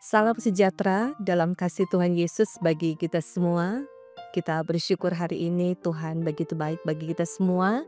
Salam sejahtera dalam kasih Tuhan Yesus bagi kita semua. Kita bersyukur hari ini Tuhan begitu baik bagi kita semua.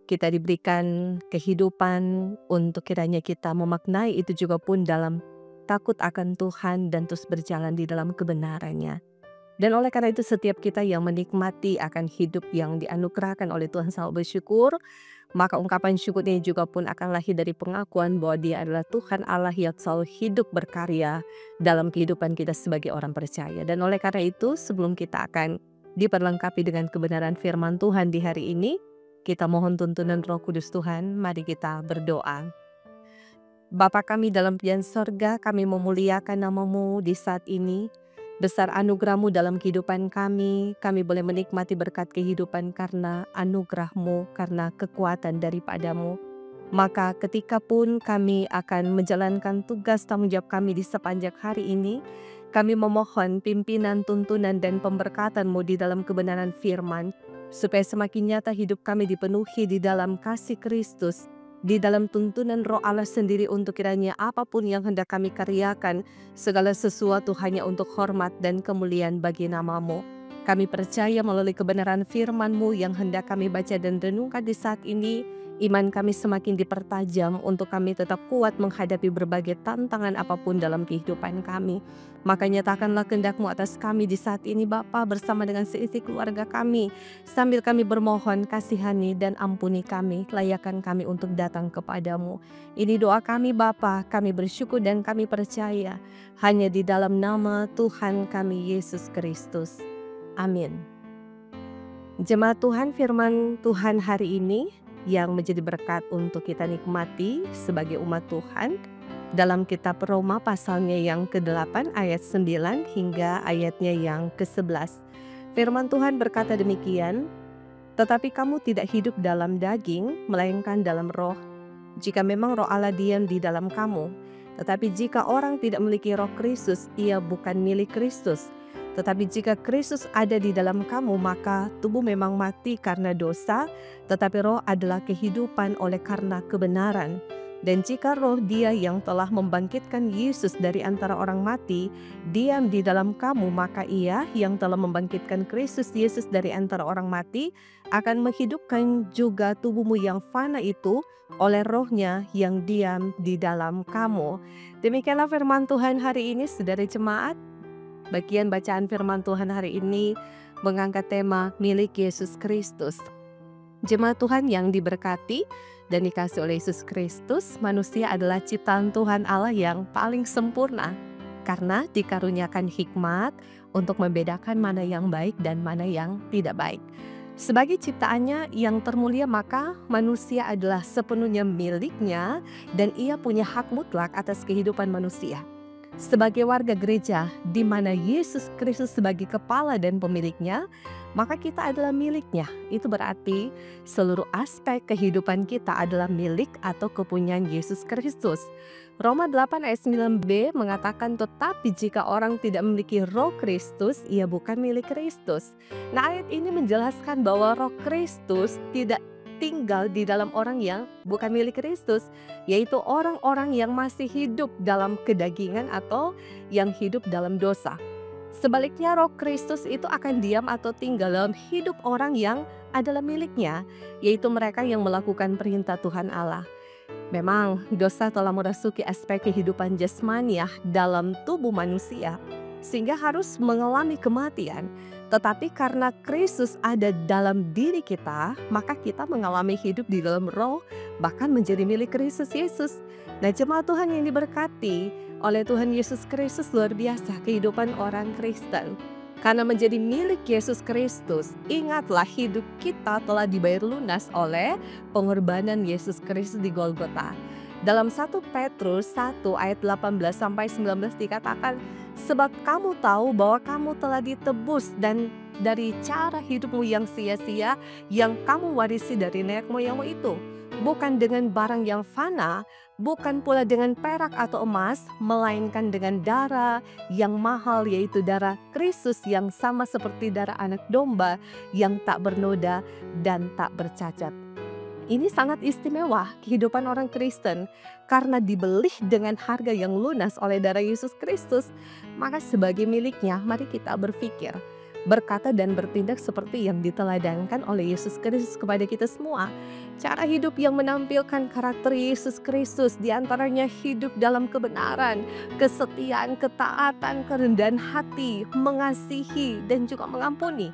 Kita diberikan kehidupan untuk kiranya kita memaknai itu juga pun dalam takut akan Tuhan dan terus berjalan di dalam kebenarannya. Dan oleh karena itu setiap kita yang menikmati akan hidup yang dianugerahkan oleh Tuhan selalu bersyukur, maka ungkapan syukur ini juga pun akan lahir dari pengakuan bahwa Dia adalah Tuhan Allah yang selalu hidup berkarya dalam kehidupan kita sebagai orang percaya. Dan oleh karena itu sebelum kita akan diperlengkapi dengan kebenaran firman Tuhan di hari ini, kita mohon tuntunan Roh Kudus Tuhan, mari kita berdoa. Bapa kami dalam pian sorga, kami memuliakan nama-Mu di saat ini. Besar anugerah-Mu dalam kehidupan kami boleh menikmati berkat kehidupan karena anugerah-Mu, karena kekuatan daripada-Mu. Maka ketika pun kami akan menjalankan tugas tanggung jawab kami di sepanjang hari ini, kami memohon pimpinan, tuntunan, dan pemberkatan-Mu di dalam kebenaran firman, supaya semakin nyata hidup kami dipenuhi di dalam kasih Kristus, di dalam tuntunan Roh Allah sendiri untuk kiranya apapun yang hendak kami karyakan, segala sesuatu hanya untuk hormat dan kemuliaan bagi nama-Mu. Kami percaya melalui kebenaran firman-Mu yang hendak kami baca dan renungkan di saat ini, iman kami semakin dipertajam untuk kami tetap kuat menghadapi berbagai tantangan apapun dalam kehidupan kami. Maka nyatakanlah kehendak-Mu atas kami di saat ini Bapa, bersama dengan seisi keluarga kami. Sambil kami bermohon, kasihani dan ampuni kami, layakkan kami untuk datang kepadamu. Ini doa kami Bapa, kami bersyukur dan kami percaya hanya di dalam nama Tuhan kami Yesus Kristus. Amin. Jemaat Tuhan, firman Tuhan hari ini yang menjadi berkat untuk kita nikmati sebagai umat Tuhan dalam kitab Roma pasalnya yang ke-8 ayat 9 hingga ayatnya yang ke-11. Firman Tuhan berkata demikian, "Tetapi kamu tidak hidup dalam daging, melainkan dalam roh. Jika memang roh Allah diam di dalam kamu. Tetapi jika orang tidak memiliki roh Kristus, ia bukan milik Kristus. Tetapi jika Kristus ada di dalam kamu, maka tubuh memang mati karena dosa, tetapi roh adalah kehidupan oleh karena kebenaran. Dan jika roh Dia yang telah membangkitkan Yesus dari antara orang mati diam di dalam kamu, maka Ia yang telah membangkitkan Kristus Yesus dari antara orang mati akan menghidupkan juga tubuhmu yang fana itu oleh rohnya yang diam di dalam kamu." Demikianlah firman Tuhan hari ini, saudara jemaat. Bagian bacaan firman Tuhan hari ini mengangkat tema milik Yesus Kristus. Jemaat Tuhan yang diberkati dan dikasih oleh Yesus Kristus, manusia adalah ciptaan Tuhan Allah yang paling sempurna karena dikaruniakan hikmat untuk membedakan mana yang baik dan mana yang tidak baik. Sebagai ciptaannya yang termulia, maka manusia adalah sepenuhnya miliknya dan ia punya hak mutlak atas kehidupan manusia. Sebagai warga gereja di mana Yesus Kristus sebagai kepala dan pemiliknya, maka kita adalah miliknya. Itu berarti seluruh aspek kehidupan kita adalah milik atau kepunyaan Yesus Kristus. Roma 8 ayat 9b mengatakan, "Tetapi jika orang tidak memiliki roh Kristus, ia bukan milik Kristus." Nah, ayat ini menjelaskan bahwa roh Kristus tidak tinggal di dalam orang yang bukan milik Kristus, yaitu orang-orang yang masih hidup dalam kedagingan atau yang hidup dalam dosa. Sebaliknya, roh Kristus itu akan diam atau tinggal dalam hidup orang yang adalah miliknya, yaitu mereka yang melakukan perintah Tuhan Allah. Memang dosa telah merasuki aspek kehidupan jasmaniah dalam tubuh manusia, sehingga harus mengalami kematian. Tetapi karena Kristus ada dalam diri kita, maka kita mengalami hidup di dalam roh, bahkan menjadi milik Kristus Yesus. Nah, jemaat Tuhan yang diberkati oleh Tuhan Yesus Kristus, luar biasa kehidupan orang Kristen. Karena menjadi milik Yesus Kristus, ingatlah hidup kita telah dibayar lunas oleh pengorbanan Yesus Kristus di Golgota. Dalam 1 Petrus 1 ayat 18-19 dikatakan, "Sebab kamu tahu bahwa kamu telah ditebus dan dari cara hidupmu yang sia-sia yang kamu warisi dari nenek moyangmu itu, bukan dengan barang yang fana, bukan pula dengan perak atau emas, melainkan dengan darah yang mahal, yaitu darah Kristus yang sama seperti darah anak domba yang tak bernoda dan tak bercacat." Ini sangat istimewa kehidupan orang Kristen karena dibeli dengan harga yang lunas oleh darah Yesus Kristus. Maka sebagai miliknya, mari kita berpikir, berkata dan bertindak seperti yang diteladankan oleh Yesus Kristus kepada kita semua. Cara hidup yang menampilkan karakter Yesus Kristus, diantaranya hidup dalam kebenaran, kesetiaan, ketaatan, kerendahan hati, mengasihi, dan juga mengampuni.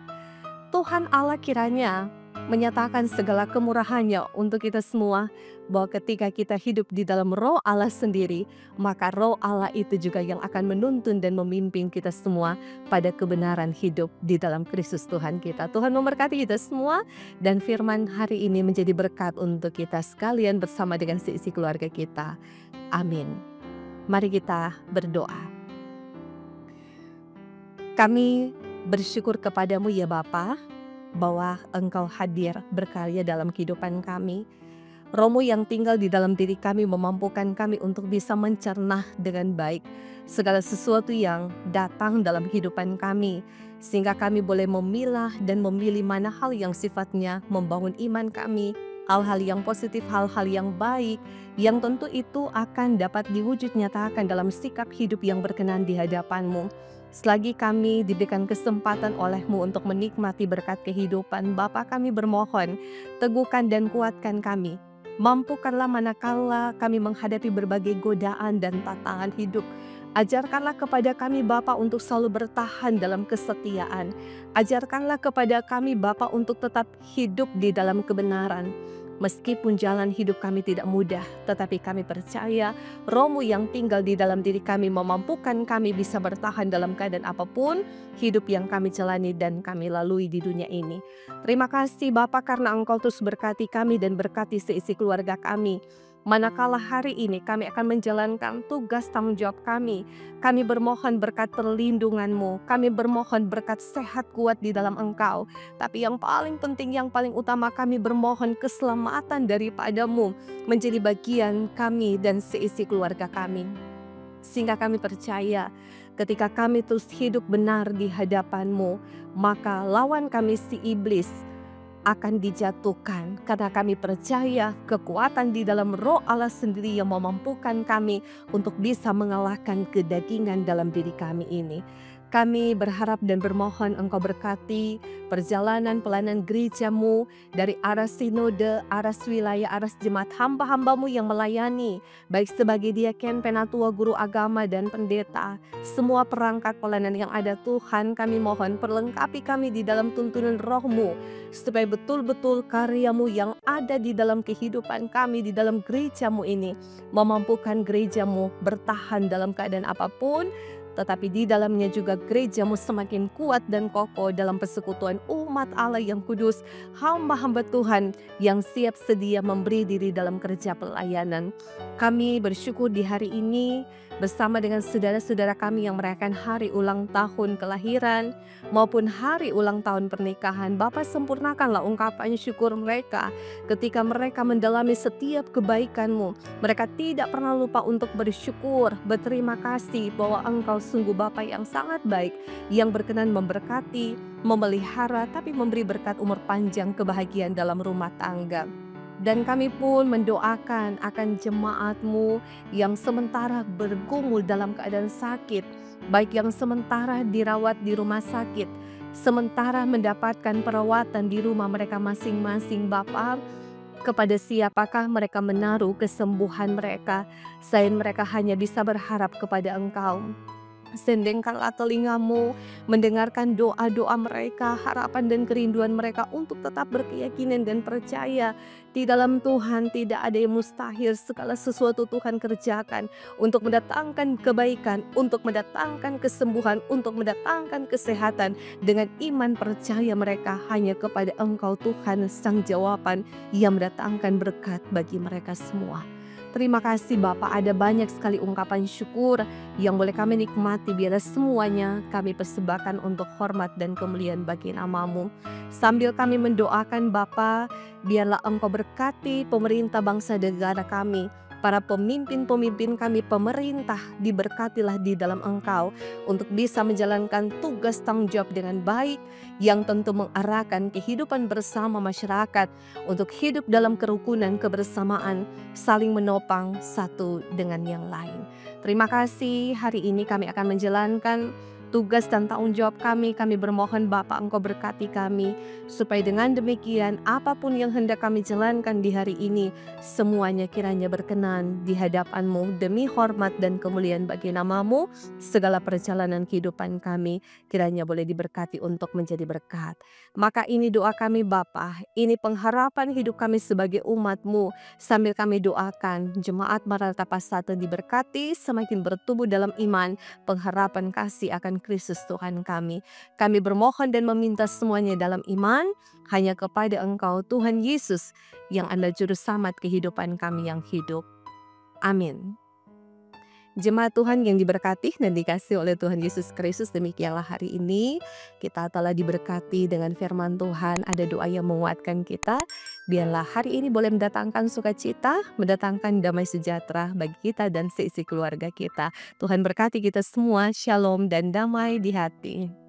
Tuhan Allah kiranya menyatakan segala kemurahannya untuk kita semua, bahwa ketika kita hidup di dalam Roh Allah sendiri, maka Roh Allah itu juga yang akan menuntun dan memimpin kita semua pada kebenaran hidup di dalam Kristus Tuhan kita. Tuhan memberkati kita semua, dan firman hari ini menjadi berkat untuk kita sekalian bersama dengan seisi keluarga kita. Amin. Mari kita berdoa. Kami bersyukur kepadamu ya Bapa, bahwa Engkau hadir berkarya dalam kehidupan kami. Roh-Mu yang tinggal di dalam diri kami memampukan kami untuk bisa mencerna dengan baik segala sesuatu yang datang dalam kehidupan kami, sehingga kami boleh memilah dan memilih mana hal yang sifatnya membangun iman kami, hal-hal yang positif, hal-hal yang baik, yang tentu itu akan dapat diwujud nyatakan dalam sikap hidup yang berkenan di hadapan-Mu. Selagi kami diberikan kesempatan oleh-Mu untuk menikmati berkat kehidupan, Bapa, kami bermohon, teguhkan dan kuatkan kami. Mampukanlah manakala kami menghadapi berbagai godaan dan tantangan hidup. Ajarkanlah kepada kami Bapa untuk selalu bertahan dalam kesetiaan. Ajarkanlah kepada kami Bapa untuk tetap hidup di dalam kebenaran. Meskipun jalan hidup kami tidak mudah, tetapi kami percaya Roh-Mu yang tinggal di dalam diri kami memampukan kami bisa bertahan dalam keadaan apapun hidup yang kami jalani dan kami lalui di dunia ini. Terima kasih Bapa karena Engkau terus berkati kami dan berkati seisi keluarga kami. Manakala hari ini kami akan menjalankan tugas tanggung jawab kami bermohon berkat perlindungan-Mu, kami bermohon berkat sehat kuat di dalam Engkau. Tapi yang paling penting, yang paling utama, kami bermohon keselamatan daripada-Mu menjadi bagian kami dan seisi keluarga kami. Sehingga kami percaya ketika kami terus hidup benar di hadapan-Mu, maka lawan kami si iblis akan dijatuhkan, karena kami percaya kekuatan di dalam Roh Allah sendiri yang memampukan kami untuk bisa mengalahkan kedagingan dalam diri kami ini. Kami berharap dan bermohon Engkau berkati perjalanan pelayanan gereja-Mu dari arah sinode, arah wilayah, arah jemaat hamba-hamba-Mu yang melayani, baik sebagai diaken, penatua, guru agama, dan pendeta. Semua perangkat pelayanan yang ada Tuhan, kami mohon perlengkapi kami di dalam tuntunan Roh-Mu, supaya betul-betul karya-Mu yang ada di dalam kehidupan kami, di dalam gereja-Mu ini, memampukan gereja-Mu bertahan dalam keadaan apapun, tetapi di dalamnya juga gereja-Mu semakin kuat dan kokoh dalam persekutuan umat Allah yang kudus, hamba-hamba Tuhan yang siap sedia memberi diri dalam kerja pelayanan. Kami bersyukur di hari ini bersama dengan saudara-saudara kami yang merayakan hari ulang tahun kelahiran maupun hari ulang tahun pernikahan. Bapa, sempurnakanlah ungkapan syukur mereka ketika mereka mendalami setiap kebaikan-Mu. Mereka tidak pernah lupa untuk bersyukur, berterima kasih bahwa Engkau sungguh Bapa yang sangat baik, yang berkenan memberkati, memelihara, tapi memberi berkat umur panjang, kebahagiaan dalam rumah tangga. Dan kami pun mendoakan akan jemaat-Mu yang sementara bergumul dalam keadaan sakit, baik yang sementara dirawat di rumah sakit, sementara mendapatkan perawatan di rumah mereka masing-masing. Bapa, kepada siapakah mereka menaruh kesembuhan mereka, selain mereka hanya bisa berharap kepada Engkau. Sendengkanlah telinga-Mu mendengarkan doa-doa mereka, harapan dan kerinduan mereka untuk tetap berkeyakinan dan percaya di dalam Tuhan tidak ada yang mustahil. Segala sesuatu Tuhan kerjakan untuk mendatangkan kebaikan, untuk mendatangkan kesembuhan, untuk mendatangkan kesehatan. Dengan iman percaya mereka hanya kepada Engkau Tuhan Sang Jawaban yang mendatangkan berkat bagi mereka semua. Terima kasih Bapak, ada banyak sekali ungkapan syukur yang boleh kami nikmati. Biarlah semuanya kami persembahkan untuk hormat dan kemuliaan bagi nama-Mu. Sambil kami mendoakan Bapak, biarlah Engkau berkati pemerintah bangsa dan negara kami. para pemimpin-pemimpin kami, pemerintah, diberkatilah di dalam Engkau untuk bisa menjalankan tugas tanggung jawab dengan baik, yang tentu mengarahkan kehidupan bersama masyarakat untuk hidup dalam kerukunan, kebersamaan, saling menopang satu dengan yang lain. Terima kasih, hari ini kami akan menjalankan tugas dan tanggung jawab kami. Kami bermohon Bapa, Engkau berkati kami, supaya dengan demikian apapun yang hendak kami jalankan di hari ini, semuanya kiranya berkenan di hadapan-Mu demi hormat dan kemuliaan bagi nama-Mu. Segala perjalanan kehidupan kami kiranya boleh diberkati untuk menjadi berkat. Maka ini doa kami Bapa, ini pengharapan hidup kami sebagai umat-Mu. Sambil kami doakan jemaat Maranatha Pasatun diberkati, semakin bertumbuh dalam iman, pengharapan kasih akan Kristus Tuhan kami. Kami bermohon dan meminta semuanya dalam iman hanya kepada Engkau Tuhan Yesus yang adalah juru selamat kehidupan kami yang hidup. Amin. Jemaat Tuhan yang diberkati dan dikasihi oleh Tuhan Yesus Kristus, demikianlah hari ini kita telah diberkati dengan firman Tuhan. Ada doa yang menguatkan kita. Biarlah hari ini boleh mendatangkan sukacita, mendatangkan damai sejahtera bagi kita dan seisi keluarga kita. Tuhan berkati kita semua. Shalom dan damai di hati.